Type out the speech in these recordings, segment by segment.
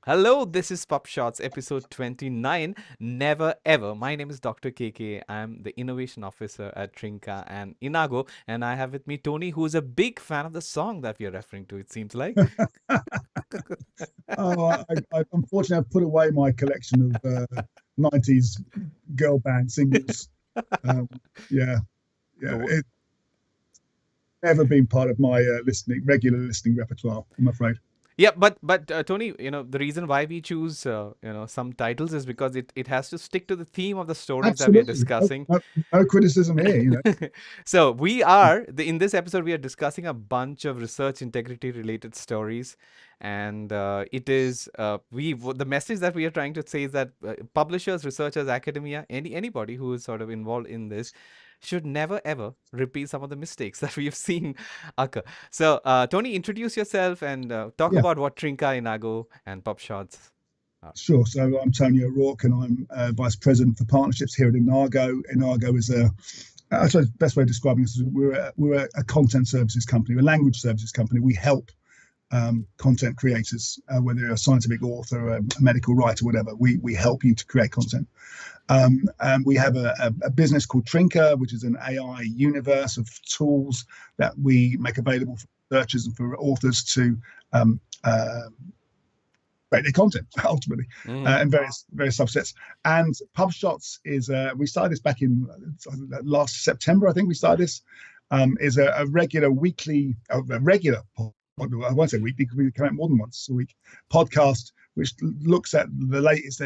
Hello, this is PubShorts episode 29. Never ever. My name is Dr. KK. I'm the innovation officer at Trinka and Enago, and I have with me Tony, who is a big fan of the song that we are referring to, it seems like. Unfortunately, I've put away my collection of 90s girl band singles. Um, yeah, yeah, it's never been part of my regular listening repertoire, I'm afraid. Yeah, but Tony, the reason why we choose some titles is because it has to stick to the theme of the stories that we are Absolutely. No, discussing. no, no criticism here. So in this episode we are discussing a bunch of research integrity related stories, and it is the message that we are trying to say is that publishers, researchers, academia, anybody who is sort of involved in this should never ever repeat some of the mistakes that we have seen occur. So Tony, introduce yourself and talk Yeah, about what Trinka, Inago, and PubShots are. sure. So I'm Tony O'Rourke, and I'm Vice President for Partnerships here at Enago. Enago is I suppose the best way of describing this is we're a content services company, a language services company. We help content creators, whether you're a scientific author, a medical writer, whatever. We help you to create content. And we have a business called Trinka, which is an AI universe of tools that we make available for researchers and for authors to um, uh, create their content ultimately, Mm. and various subsets. And PubShots is we started this back in last September, I think we started this. Is a regular weekly, a regular I won't say weekly because we come out more than once a week podcast, which looks at the latest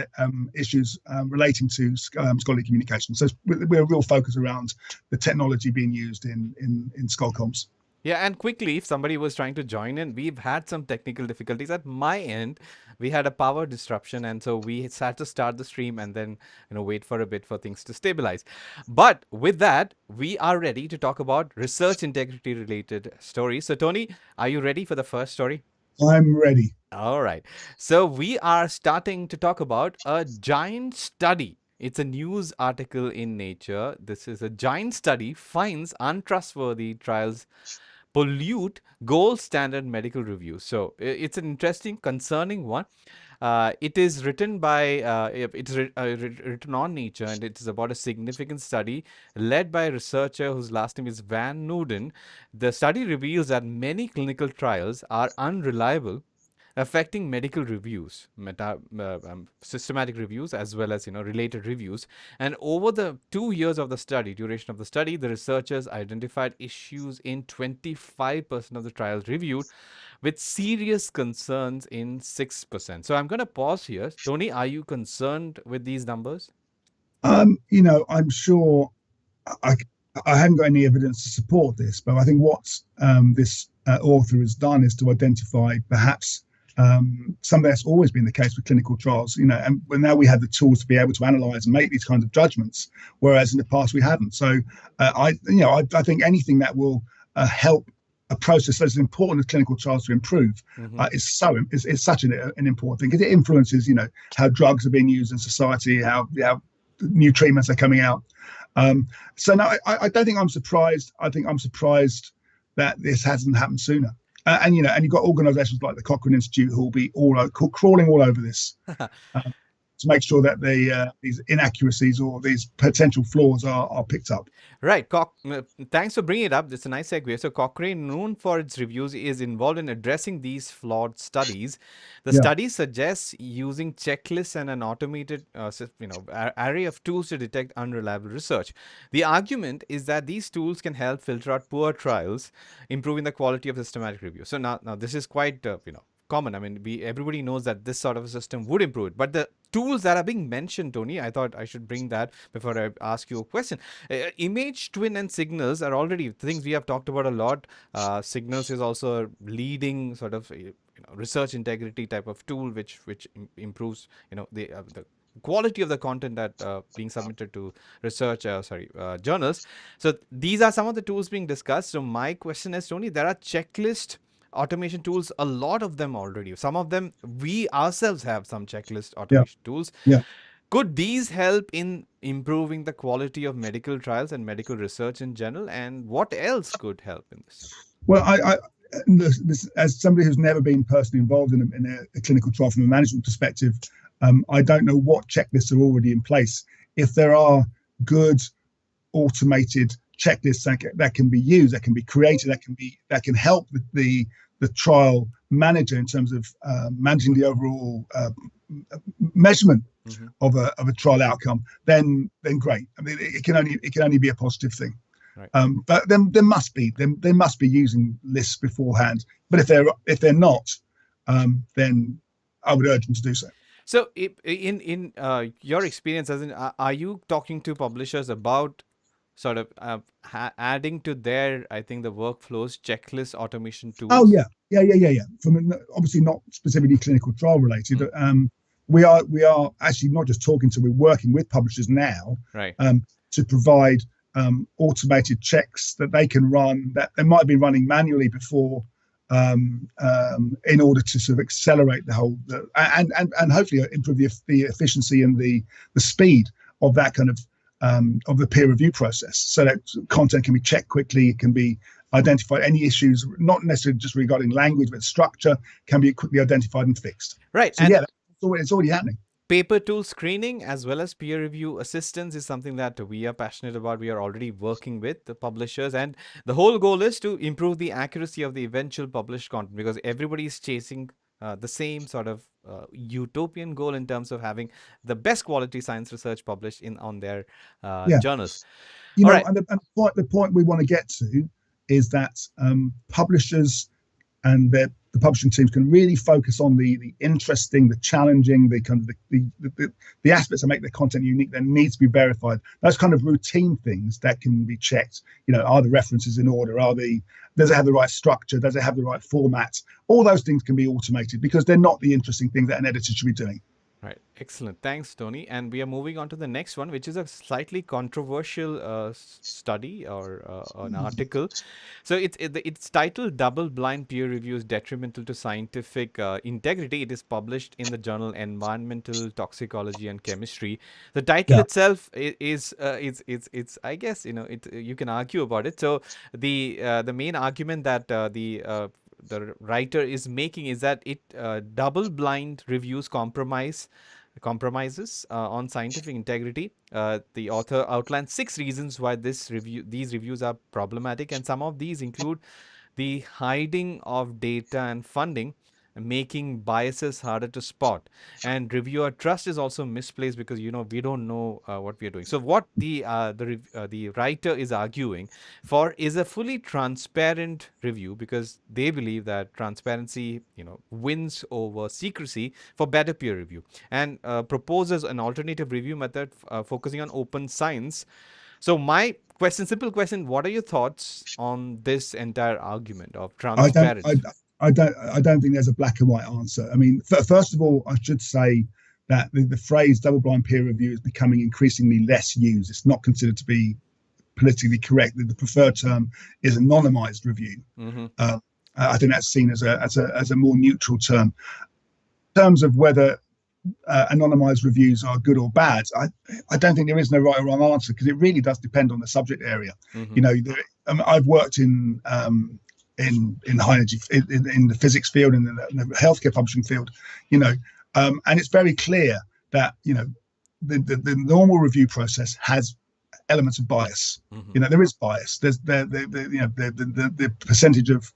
issues relating to scholarly communication. So we're a real focus around the technology being used in scholar comms. Yeah, and quickly, if somebody was trying to join in, we've had some technical difficulties at my end. We had a power disruption, and so we had to start the stream and then wait for a bit for things to stabilize. But with that, we are ready to talk about research integrity related stories. So Tony, are you ready for the first story? I'm ready. All right. So we are starting to talk about a giant study. It's a news article in Nature. This is a giant study finds untrustworthy trials pollute gold standard medical reviews. So it's an interesting, concerning one. It is written by written on Nature, and it is about a significant study led by a researcher whose last name is Van Noorden. The study reveals that many clinical trials are unreliable, affecting medical reviews, systematic reviews, as well as related reviews. And over the 2 years of the study, duration of the study, the researchers identified issues in 25% of the trials reviewed, with serious concerns in 6%. So I'm going to pause here. Tony, are you concerned with these numbers? I'm sure I, I haven't got any evidence to support this, but I think what this author has done is to identify perhaps something that's always been the case with clinical trials, and now we have the tools to be able to analyze and make these kinds of judgments, whereas in the past we haven't. So I think anything that will help a process that's important as clinical trials to improve Mm-hmm. is such an important thing because it influences, how drugs are being used in society, how new treatments are coming out. So no, I don't think I'm surprised. I think I'm surprised that this hasn't happened sooner. And you've got organisations like the Cochrane Institute who will be crawling all over this uh, to make sure that these inaccuracies or these potential flaws are picked up. Right. Thanks for bringing it up. It's a nice segue. So, Cochrane, known for its reviews, is involved in addressing these flawed studies. The Yeah, study suggests using checklists and an automated, array of tools to detect unreliable research. The argument is that these tools can help filter out poor trials, improving the quality of systematic review. So now this is quite, common. I mean, everybody knows that this sort of a system would improve it. But the tools that are being mentioned, Tony, I thought I should bring that before I ask you a question. Image twin and signals are already things we have talked about a lot. Signals is also a leading sort of research integrity type of tool, which improves the quality of the content that being submitted to research journals. So these are some of the tools being discussed. So my question is, Tony, there are checklist automation tools, a lot of them already. Some of them we ourselves have some checklist yeah, automation tools. yeah. Could these help in improving the quality of medical trials and medical research in general? And what else could help in this? Well, as somebody who's never been personally involved in a clinical trial from a management perspective, I don't know what checklists are already in place. If there are good automated checklists that can be used, that can be created, that can help the trial manager in terms of managing the overall measurement of a trial outcome, then great. I mean, it can only be a positive thing. Right. But there must be using lists beforehand. But if they're not, then I would urge them to do so. So, in your experience, as in, are you talking to publishers about sort of adding to their, I think, the workflows, checklist automation Oh tools? yeah. From obviously not specifically clinical trial related. We are actually not just talking to. We're working with publishers now, Right. To provide automated checks that they can run that they might be running manually before, in order to sort of accelerate the whole and hopefully improve the efficiency and the speed of that kind of the peer review process, so that content can be checked quickly. It can be identified. Any issues, not necessarily just regarding language, but structure, can be quickly identified and fixed. Right. So And yeah, it's already happening. paper tool screening as well as peer review assistance is something that we are passionate about. We are already working with the publishers, and the whole goal is to improve the accuracy of the eventual published content, because everybody is chasing the same sort of utopian goal in terms of having the best quality science research published in on their Yeah, journals. you All know, right. and the point we want to get to is that publishers and the publishing teams can really focus on the interesting, the challenging, the kind of the aspects that make their content unique that needs to be verified. Those kind of routine things that can be checked. You know, are the references in order? Does it have the right structure? Does it have the right format? All those things can be automated because they're not the interesting things that an editor should be doing. Right. Excellent. Thanks, Tony. And we are moving on to the next one, which is a slightly controversial study or an article. So it's titled "Double Blind Peer Reviews Detrimental to Scientific Integrity." It is published in the journal Environmental Toxicology and Chemistry. The title Yeah, itself is it's I guess, you can argue about it. So the main argument that the writer is making is that it double blind reviews compromises on scientific integrity. The author outlines 6 reasons why these reviews are problematic, and some of these include the hiding of data and funding, making biases harder to spot, and reviewer trust is also misplaced because we don't know what we are doing. So what the writer is arguing for is a fully transparent review, because they believe that transparency wins over secrecy for better peer review, and proposes an alternative review method focusing on open science. So my simple question: what are your thoughts on this entire argument of I don't, I, transparent? I don't think there's a black and white answer. I mean, first of all, I should say that the phrase double-blind peer review is becoming increasingly less used. It's not considered to be politically correct. The preferred term is anonymized review. Mm-hmm. I think that's seen as a more neutral term. In terms of whether anonymized reviews are good or bad, I don't think there is no right or wrong answer, because it really does depend on the subject area. Mm-hmm. I've worked in high energy, in the physics field, in the healthcare publishing field, and it's very clear that the normal review process has elements of bias. Mm-hmm. There is bias. There's the percentage of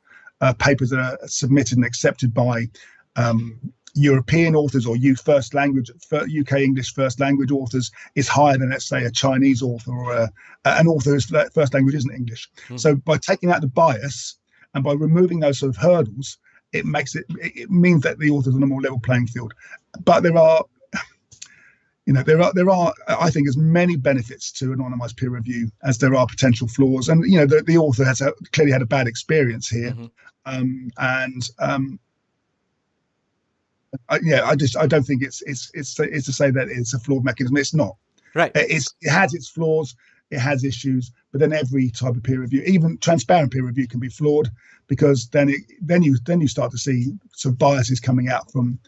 papers that are submitted and accepted by European authors or UK English first language authors is higher than, let's say, a Chinese author or an author whose first language isn't English. Mm-hmm. So by taking out the bias and by removing those sort of hurdles, it means that the author's on a more level playing field. But there are I think as many benefits to anonymized peer review as there are potential flaws. And the author has clearly had a bad experience here. Mm-hmm. I don't think it's to say that it's a flawed mechanism. It's not. Right. It has its flaws. It has issues, but then every type of peer review, even transparent peer review, can be flawed, because then you start to see some biases coming out from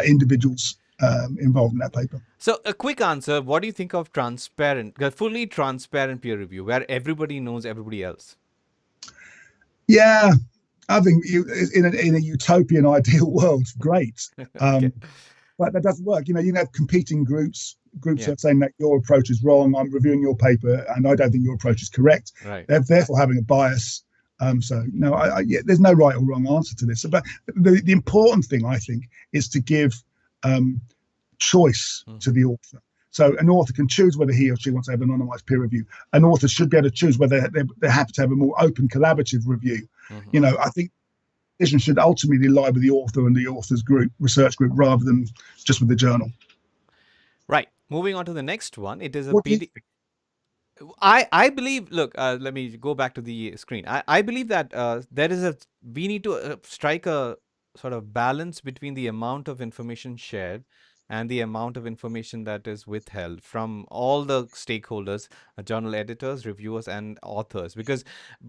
individuals involved in that paper. So a quick answer: what do you think of fully transparent peer review, where everybody knows everybody else? Yeah, I think in a utopian ideal world, great. Okay. But that doesn't work. You can have competing groups Yeah. are saying that your approach is wrong. I'm reviewing your paper, and I don't think your approach is correct. Right. They're therefore having a bias. So no, yeah, there's no right or wrong answer to this. But the important thing I think is to give um, choice to Hmm. the author. So an author can choose whether he or she wants to have anonymized peer review. An author should be able to choose whether they're happy to have a more open, collaborative review. Hmm. I think decision should ultimately lie with the author and the author's group, research group, rather than just with the journal. Right. Moving on to the next one. It is a What do you PD. think? I believe. Look, let me go back to the screen. I believe that there is a we need to strike a sort of balance between the amount of information shared and the amount of information that is withheld from all the stakeholders, journal editors, reviewers, and authors. Because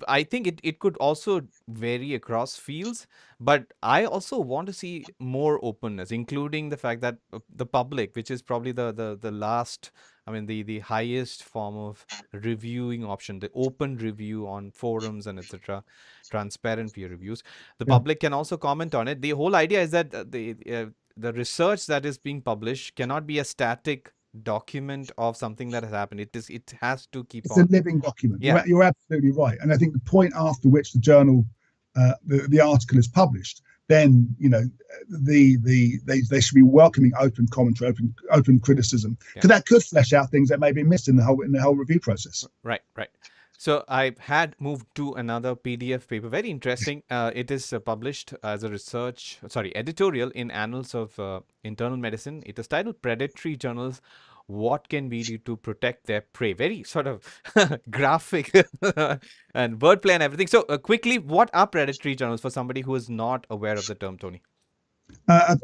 I think it could also vary across fields, but I also want to see more openness, including the fact that the public, which is probably the last, I mean, the highest form of reviewing option, the open review on forums and etc., transparent peer reviews. The Yeah, public can also comment on it. The whole idea is that the research that is being published cannot be a static document of something that has happened. It has to keep it's a on. living document. Yeah. You're absolutely right, and I think the point after which the journal, the article is published, then they should be welcoming open commentary, open criticism, Yeah. because that could flesh out things that may be missed in the whole review process. Right, right. So I had moved to another PDF paper. Very interesting. It is published as a editorial in Annals of Internal Medicine. It is titled "Predatory Journals: What Can We Do to Protect Their Prey?" Very sort of graphic and wordplay and everything. So quickly, what are predatory journals for somebody who is not aware of the term, Tony? I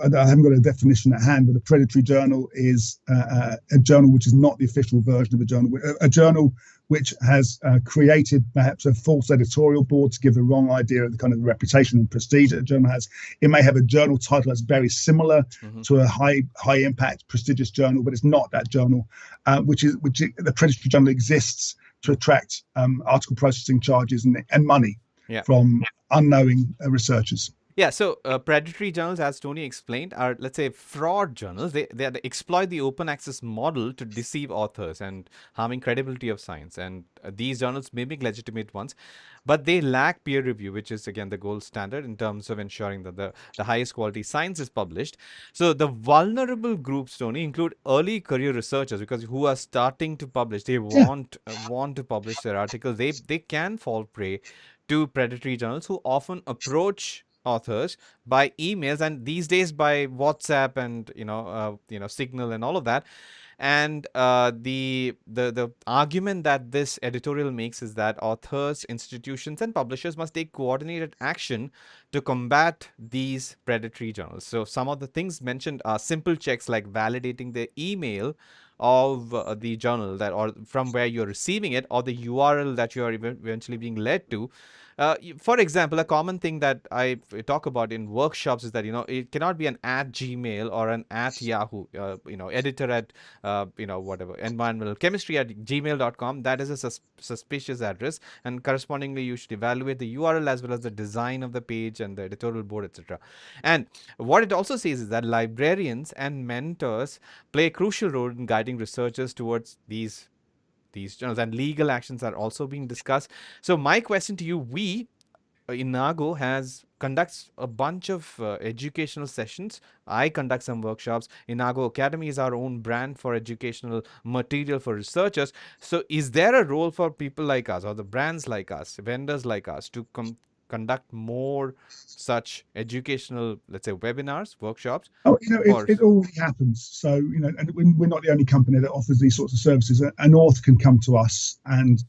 haven't got a definition at hand, but a predatory journal is a journal which is not the official version of a journal, a journal which has created perhaps a false editorial board to give the wrong idea of the kind of reputation and prestige that a journal has. It may have a journal title that's very similar Hmm. to a high impact prestigious journal, but it's not that journal, which the predatory journal exists to attract article processing charges and money Yeah. from unknowing researchers. Yeah, so predatory journals, as Tony explained, are, let's say, fraud journals. They exploit the open access model to deceive authors and harming credibility of science. And these journals mimic legitimate ones, but they lack peer review, which is again the gold standard in terms of ensuring that the highest quality science is published. So the vulnerable groups, Tony, include early career researchers, because who are starting to publish, they Yeah. want to publish their articles. They can fall prey to predatory journals who often approach authors by emails and these days by WhatsApp and Signal and all of that. And the argument that this editorial makes is that authors, institutions, and publishers must take coordinated action to combat these predatory journals. So some of the things mentioned are simple checks like validating the email of the journal that or from where you're receiving it, or the URL that you are eventually being led to. For example, a common thing that I talk about in workshops is that it cannot be an at Gmail or an at Yahoo. Editor at whatever environmental chemistry at gmail.com. That is a suspicious address, and correspondingly, you should evaluate the URL as well as the design of the page and the editorial board, etc. And what it also says is that librarians and mentors play a crucial role in guiding researchers towards these journals, and legal actions are also being discussed. So my question to you, Enago has conducts a bunch of educational sessions. I conduct some workshops. Enago Academy is our own brand for educational material for researchers. So is there a role for people like us, or the brands like us, vendors like us, to conduct more such educational, let's say, webinars, workshops Oh, for? it already happens. So, and we're not the only company that offers these sorts of services. An author can come to us and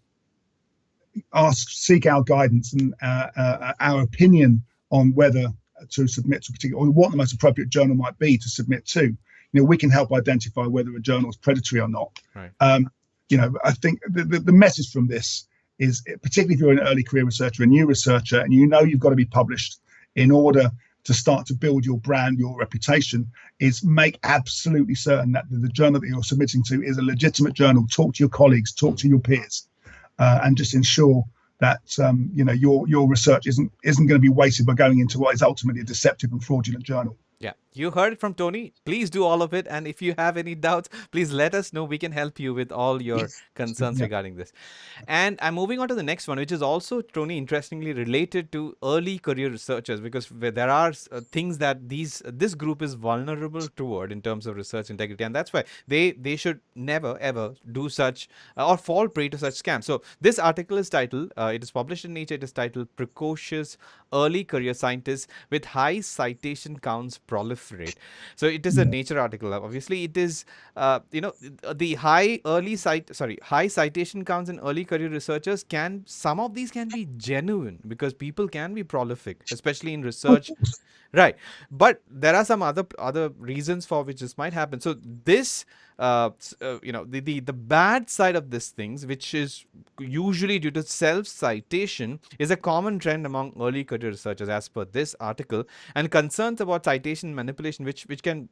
seek our guidance and our opinion on whether to submit to a particular, or what the most appropriate journal might be to submit to. We can help identify whether a journal is predatory or not. Right. I think the message from this is, particularly if you're an early career researcher, a new researcher, and you've got to be published in order to start to build your brand, your reputation, is make absolutely certain that the journal that you're submitting to is a legitimate journal. Talk to your colleagues, talk to your peers, and just ensure that your research isn't going to be wasted by going into what is ultimately a deceptive and fraudulent journal. Yeah, you heard it from Tony. Please do all of it. And if you have any doubts, please let us know. We can help you with all your Yes. concerns Yeah. regarding this. And I'm moving on to the next one, which is also, Tony, interestingly related to early career researchers, because there are things that this group is vulnerable toward in terms of research integrity, and that's why they should never ever do such or fall prey to such scams. So this article is titled, it is published in Nature. It is titled "Precocious Early Career Scientists with High Citation Counts Proliferate." So it is a Yeah. Nature article. Obviously, it is the high citation counts in early career researchers, can some of these can be genuine because people can be prolific, especially in Of research. course. Right, but there are some other reasons for which this might happen. So this, the bad side of these things, which is usually due to self citation, is a common trend among early career researchers, as per this article, and concerns about citation manipulation, which can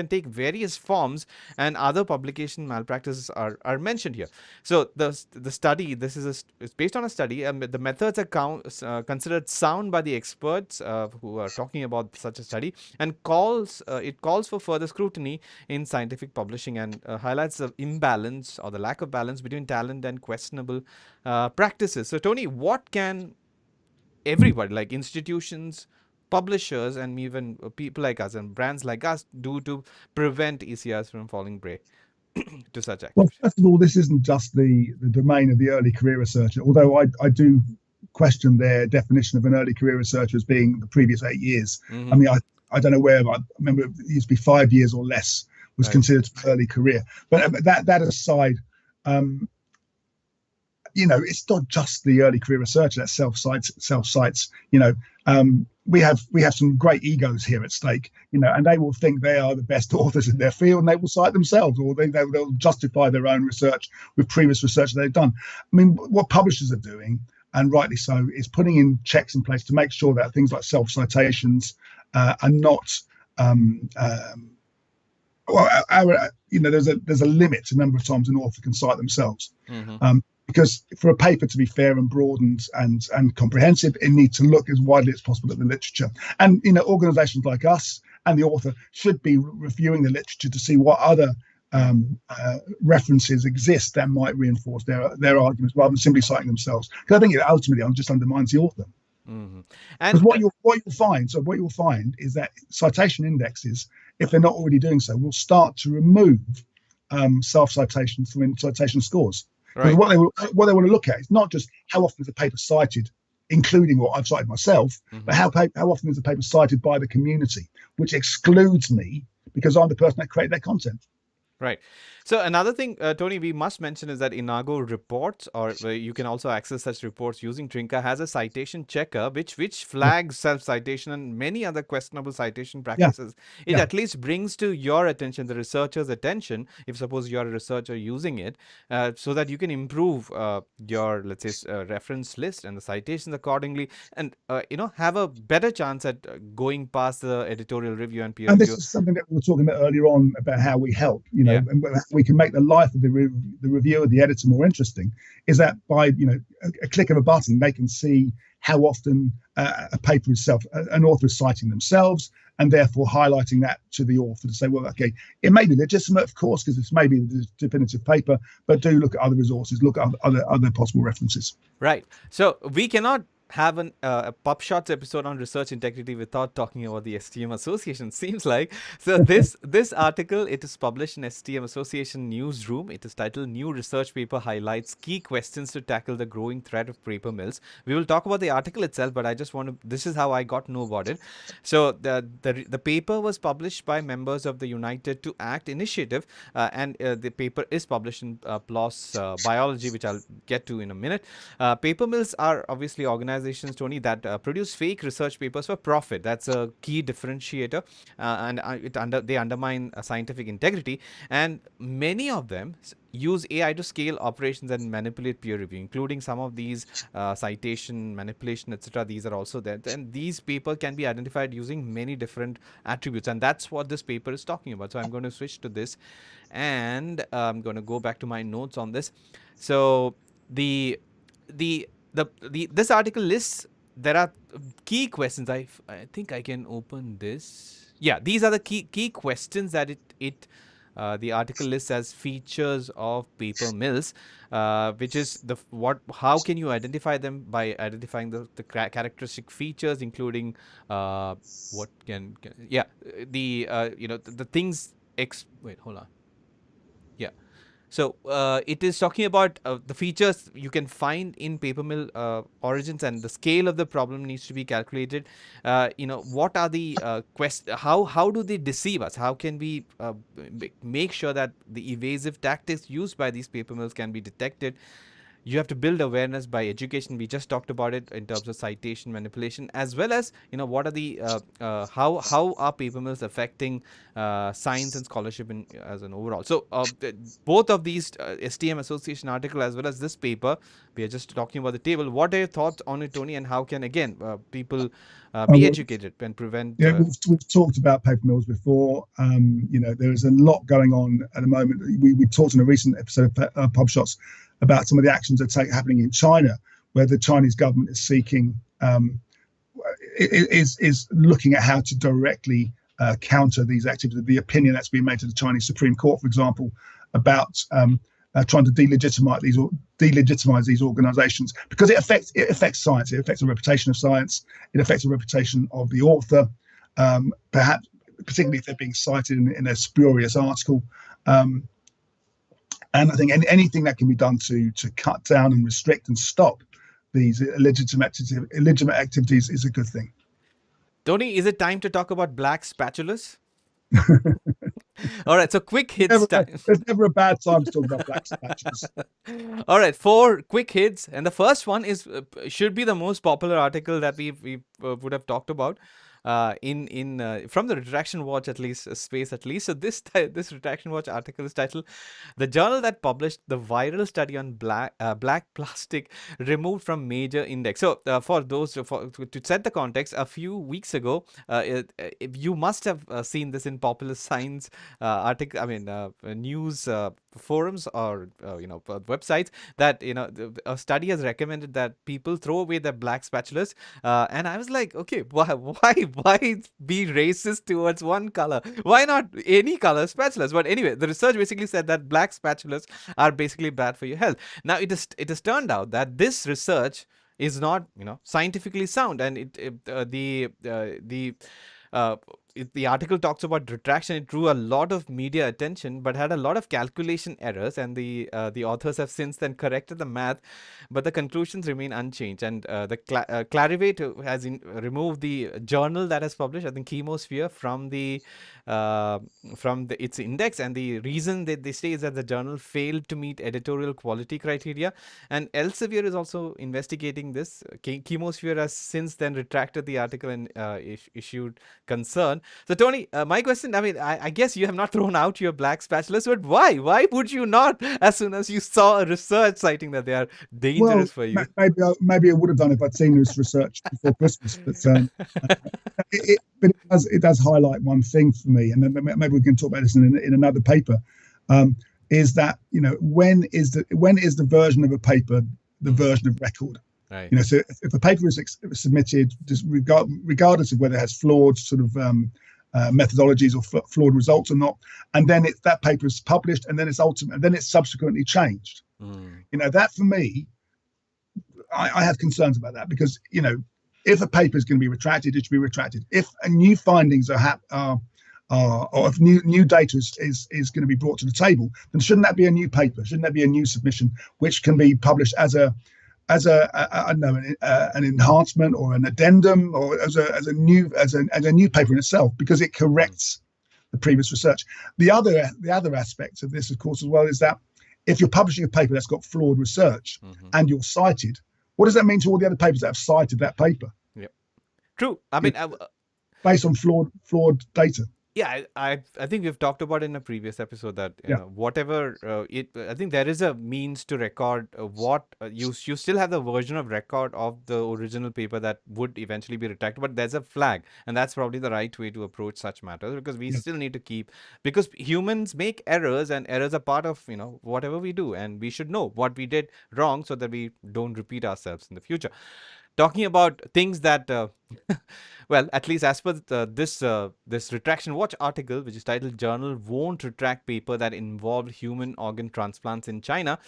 take various forms, and other publication malpractices are mentioned here. So the study, it's based on a study. The methods are considered sound by the experts who are talking about such a study, and it calls for further scrutiny in scientific publishing, and highlights the imbalance or the lack of balance between talent and questionable practices. So Tony, what can everybody, like institutions, publishers, and even people like us and brands like us, do to prevent ECRs from falling prey to such Well, activities? first of all, this isn't just the domain of the early career researcher, although I do question their definition of an early career researcher as being the previous 8 years. I Mm-hmm. mean, I don't know where, I remember it used to be 5 years or less was Right. considered early career. But that aside, um, it's not just the early career researcher that self cites. We have some great egos here at stake, and they will think they are the best authors in their field, and they will cite themselves, or they'll justify their own research with previous research they've done. I mean, what publishers are doing, and rightly so, is putting in checks in place to make sure that things like self citations are not. There's a limit to the number of times an author can cite themselves. Mm-hmm. Because for a paper to be fair and broad and comprehensive, it needs to look as widely as possible at the literature. And organisations like us and the author should be reviewing the literature to see what other references exist that might reinforce their arguments rather than simply citing themselves. Because I think it ultimately just undermines the author. Mm-hmm. Because And what you'll find is that citation indexes, if they're not already doing so, will start to remove self-citations from citation scores. Because right. what they want to look at is not just how often is a paper cited, including what I've cited myself, but Mm-hmm. how often is a paper cited by the community, which excludes me because I'm the person that created that content. Right. So another thing, Tony, we must mention is that Enago reports, or you can also access such reports using Trinka, has a citation checker which Yeah, flags self-citation and many other questionable citation yeah, practices. It yeah. at least brings to your attention, the researcher's attention, if suppose you're a researcher using it, so that you can improve your, let's say, reference list and the citations accordingly, and have a better chance at going past the editorial review and peer And this review. is something that we were talking about earlier on about how we help, Yeah. and we can make the life of the reviewer, the editor, more interesting. Is that by a click of a button, they can see how often a paper itself, an author is citing themselves, and therefore highlighting that to the author to say, well, okay, it may be legitimate, of course, because it's maybe the definitive paper, but do look at other resources, look at other possible references. Right. So we cannot have a PubShorts episode on research integrity without talking about the STM Association. Seems like so. This article, it is published in STM Association newsroom. It is titled "New Research Paper Highlights Key Questions to Tackle the Growing Threat of Paper Mills." We will talk about the article itself, but I just want to. This is how I got to know about it. So the paper was published by members of the United to Act initiative, and the paper is published in PLOS Biology, which I'll get to in a minute. Paper mills are obviously organizations, Tony, that produce fake research papers for profit. That's a key differentiator, and they undermine scientific integrity. And many of them use AI to scale operations and manipulate peer review, including some of these citation manipulation, etc. These are also there, and these papers can be identified using many different attributes, and that's what this paper is talking about. So I'm going to switch to this, and I'm going to go back to my notes on this. So the the this article lists, there are key questions. I think I can open this. Yeah, these are the key questions that the article lists as features of paper mills, which is what how can you identify them by identifying the characteristic features, including what can yeah the things wait, hold on. Yeah, so it is talking about the features you can find in paper mill origins, and the scale of the problem needs to be calculated. What are the how do they deceive us? How can we make sure that the evasive tactics used by these paper mills can be detected? You have to build awareness by education. We just talked about it in terms of citation manipulation, as well as what are the how are paper mills affecting science and scholarship as an overall. So both of these STM Association article as well as this paper, we are just talking about the table. What are your thoughts on it, Tony, and how can again people be Well, educated and prevent? yeah, we've talked about paper mills before. There is a lot going on at the moment. We talked in a recent episode of PubShorts about some of the actions that are happening in China, where the Chinese government is seeking is looking at how to directly counter these activities. The opinion that's been made to the Chinese Supreme Court, for example, about trying to delegitimize these organizations, because it affects science. It affects the reputation of science. It affects the reputation of the author, perhaps particularly if they're being cited in a spurious article. And I think anything that can be done to cut down and restrict and stop these illegitimate activities is a good thing. Tony, is it time to talk about black spatulas? All right, so quick hits Never, time. there's never a bad time to talk about black spatulas. All right, 4 quick hits, and the first one is should be the most popular article that we would have talked about in from the Retraction Watch at least space at least. So this Retraction Watch article is titled "The Journal That Published the Viral Study on Black Plastic Removed from Major Index." So for those to set the context, a few weeks ago, you must have seen this in popular science article. I mean news forums or websites that a study has recommended that people throw away their black spatulas, and I was like, okay, why be racist towards one color? Why not any color spatulas? But anyway, the research basically said that black spatulas are basically bad for your health. Now it has turned out that this research is not scientifically sound, and uh, the article talks about retraction. It drew a lot of media attention, but had a lot of calculation errors, and the authors have since then corrected the math, but the conclusions remain unchanged. And the Clarivate has removed the journal that has published, I think, Chemosphere from its index, and the reason that they say is that the journal failed to meet editorial quality criteria. And Elsevier is also investigating this. Chemosphere has since then retracted the article and issued concern. So, Tony, my question, I mean, I guess you have not thrown out your black spatulas, but why? Why would you not, as soon as you saw a research citing that they are Well, dangerous for you? maybe I would have done if I'd seen this research before Christmas, but it does highlight one thing for me, and maybe we can talk about this in another paper. Is that when is the version of a paper the version of record? Right. So if a paper is submitted, just regardless of whether it has flawed sort of methodologies or flawed results or not, and then that paper is published, and then it's subsequently changed. That for me, I have concerns about that, because if a paper is going to be retracted, it should be retracted. If new findings or if new data is going to be brought to the table, then shouldn't that be a new paper? Shouldn't that be a new submission which can be published as an enhancement or an addendum, or as a new paper in itself, because it corrects the previous research. The other aspect of this, of course, as well, is that if you're publishing a paper that's got flawed research and you're cited, what does that mean to all the other papers that have cited that paper? Yep. True. I mean, based on flawed data. Yeah, I think we've talked about in a previous episode that Yeah, whatever I think there is a means to record what you still have the version of record of the original paper that would eventually be retracted, but there's a flag, and that's probably the right way to approach such matters, because we yeah, still need to keep, because humans make errors, and errors are part of whatever we do, and we should know what we did wrong so that we don't repeat ourselves in the future. Talking about things that well, at least as per this Retraction Watch article, which is titled "Journal Won't Retract Paper That Involved Human Organ Transplants in China,"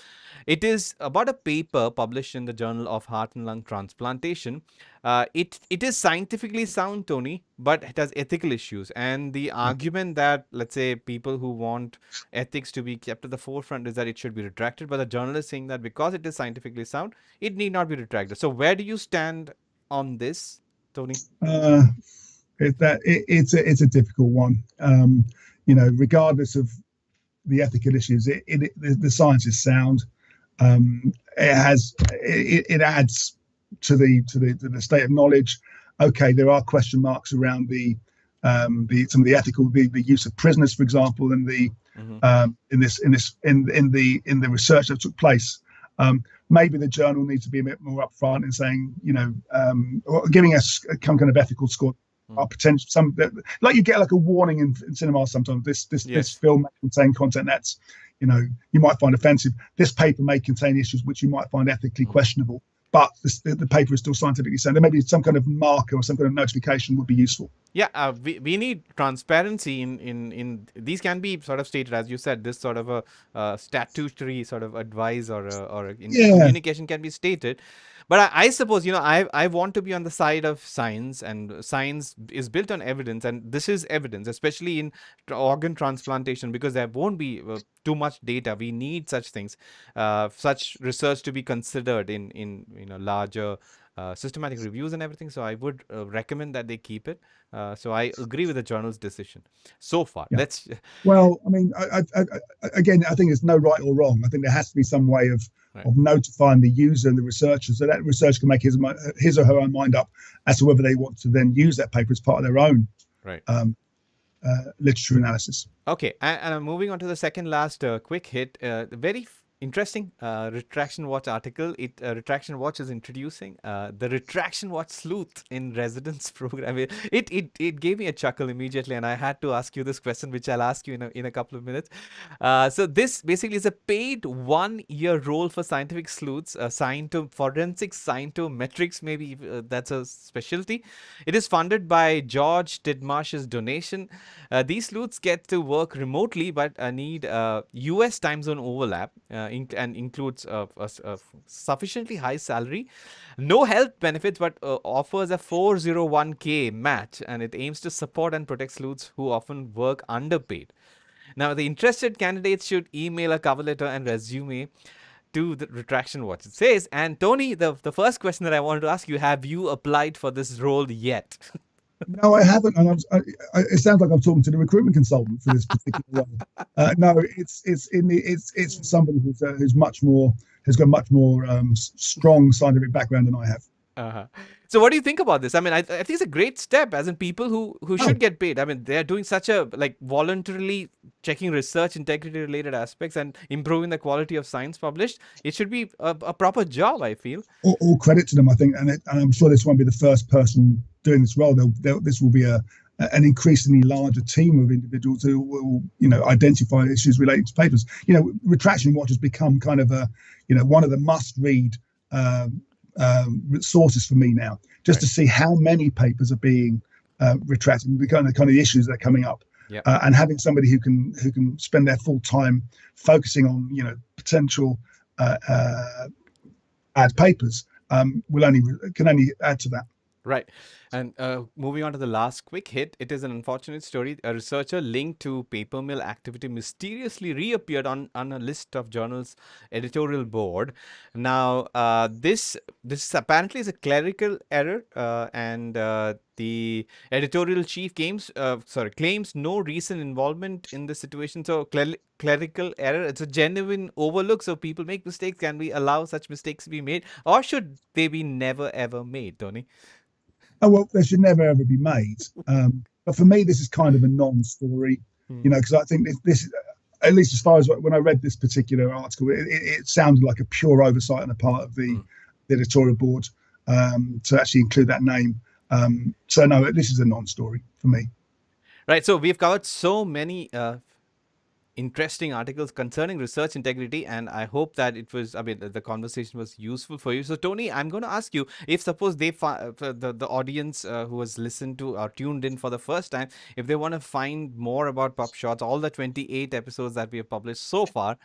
it is about a paper published in the Journal of Heart and Lung Transplantation. It is scientifically sound, Tony, but it has ethical issues. And the yeah. argument that, let's say, people who want ethics to be kept at the forefront is that it should be retracted. But the journal is saying that because it is scientifically sound, it need not be retracted. So where do you stand on this, Tony? Uh, it's a difficult one. Regardless of the ethical issues, the science is sound. It adds to the state of knowledge. Okay, there are question marks around the some of the ethical, the use of prisoners, for example, and the Mm-hmm. in the research that took place. Maybe the journal needs to be a bit more upfront in saying, or giving us some kind of ethical score. Our potential, like you get like a warning in cinema sometimes. This Yes. film may contain content that's, you might find offensive. This paper may contain issues which you might find ethically Mm. questionable, but the paper is still scientifically sound. There may be some kind of marker or some kind of notification would be useful. Yeah, we need transparency in these can be sort of stated, as you said, this sort of a statutory sort of advice or in Yeah, communication can be stated. But I suppose, I want to be on the side of science, and science is built on evidence, and this is evidence, especially in organ transplantation, because there won't be too much data. We need such things, such research to be considered in larger systematic reviews and everything. So I would recommend that they keep it. So I agree with the journal's decision so far. yeah. Let's Well, I mean, again, I think there's no right or wrong. I think there has to be some way of right, notifying the user and the researcher, so that researcher can make his or her own mind up as to whether they want to then use that paper as part of their own right. um, literature analysis. Okay, and I'm moving on to the second last quick hit. Very interesting Retraction Watch article. Retraction Watch is introducing the Retraction Watch Sleuth in residence program. It gave me a chuckle immediately, and I had to ask you this question, which I'll ask you in a couple of minutes. So this basically is a paid 1 year role for scientific sleuths, assigned to forensic scientometrics. Maybe that's a specialty. It is funded by George Tidmarsh's donation. These sleuths get to work remotely, but need US time zone overlap, and includes a sufficiently high salary, no health benefits, but offers a 401k match, and it aims to support and protect sleuths who often work underpaid. Now, the interested candidates should email a cover letter and resume to the Retraction Watch. It says, and Tony, the first question that I wanted to ask you: have you applied for this role yet? No, I haven't, and it sounds like I'm talking to the recruitment consultant for this particular role. No, it's for somebody who's got much more strong scientific background than I have. Uh-huh. So what do you think about this? I mean, I think it's a great step, as in people who Oh, should get paid. I mean, they're doing such a like voluntarily checking research integrity related aspects and improving the quality of science published. It should be a proper job, I feel. all credit to them, I think, and I'm sure this won't be the first person doing this role. This will be an increasingly larger team of individuals who will, identify issues relating to papers. Retraction Watch has become kind of one of the must-read sources for me now, just Right. to see how many papers are being retracted, the kind of issues that are coming up, Yeah. and having somebody who can spend their full time focusing on potential ad papers can only add to that. Right. And moving on to the last quick hit, it is an unfortunate story. A researcher linked to paper mill activity mysteriously reappeared on a list of journals' editorial board. Now, this apparently is a clerical error, and the editorial chief claims no recent involvement in the situation. So clerical error, it's a genuine overlook. So people make mistakes. Can we allow such mistakes to be made, or should they be never ever made, Tony? Oh well, they should never ever be made. But for me, this is kind of a non-story, Hmm. because I think this, at least as far as when I read this particular article, it sounded like a pure oversight on the part of Hmm. the editorial board to actually include that name. So no, this is a non-story for me. Right. So we've covered so many interesting articles concerning research integrity, and I hope that it was, I mean, the conversation was useful for you. So Tony, I'm going to ask you, if suppose the audience who has listened to or tuned in for the first time, if they want to find more about PubShorts, all the 28 episodes that we have published so far,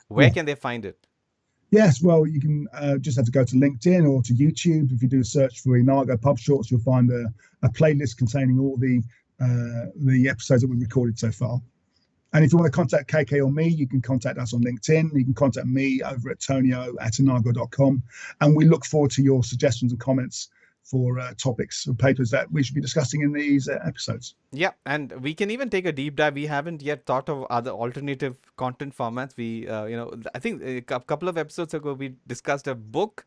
where Yeah. can they find it? Yes, well, you can just have to go to LinkedIn or to YouTube. If you do a search for Enago Pub Shorts, you'll find a playlist containing all the episodes that we've recorded so far. And if you want to contact KK or me, you can contact us on LinkedIn. You can contact me over at tonio@enago.com. And we look forward to your suggestions and comments for topics or papers that we should be discussing in these episodes. Yeah, and we can even take a deep dive. We haven't yet thought of other alternative content formats. We, I think a couple of episodes ago we discussed a book,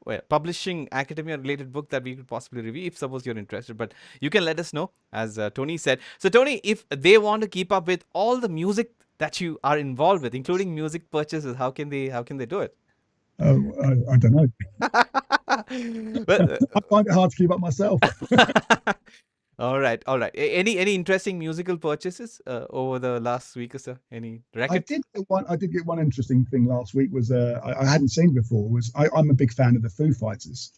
well, publishing academia related book that we could possibly review if suppose you're interested. But you can let us know, as Tony said. So Tony, if they want to keep up with all the music that you are involved with, including music purchases, how can they do it? I don't know. Well, I find it hard to keep up myself. all right, all right. Any interesting musical purchases over the last week or so? Any records? I did get one interesting thing last week. Was I hadn't seen before. I'm a big fan of the Foo Fighters.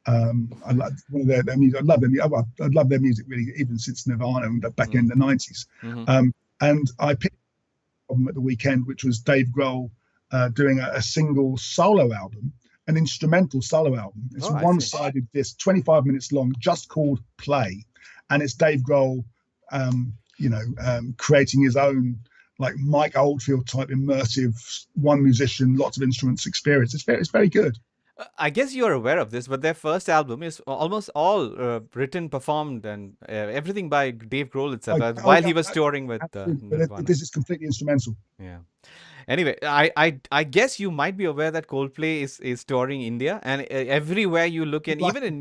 I love one of their music. I love them. I love their music really, even since Nirvana and back in Mm. the '90s. Hmm. And I picked them at the weekend, which was Dave Grohl doing a single solo album, an instrumental solo album. It's Oh, a I see. one-sided disc, 25 minutes long, just called Play, and it's Dave Grohl, creating his own like Mike Oldfield type immersive one musician, lots of instruments experience. It's very good. I guess you're aware of this, but their first album is almost all written, performed, and everything by Dave Grohl itself, Oh while yeah, he was touring with absolutely. But Nirvana. this is completely instrumental. Yeah. Anyway, I guess you might be aware that Coldplay is touring India, and everywhere you look, and Like, even in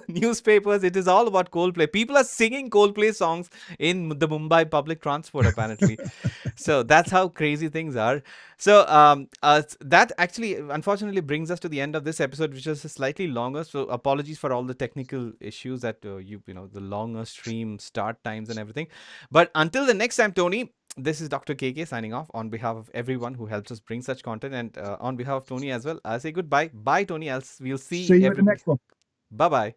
newspapers, it is all about Coldplay. People are singing Coldplay songs in the Mumbai public transport, apparently. So that's how crazy things are. So that actually, unfortunately, brings us to the end of this episode, which is slightly longer. So apologies for all the technical issues that the longer stream start times and everything. But until the next time, Tony, this is Dr. KK signing off on behalf of everyone who helps us bring such content, and on behalf of Tony as well. I say goodbye. Bye, Tony. We'll see see you at the everybody. next one. Bye bye.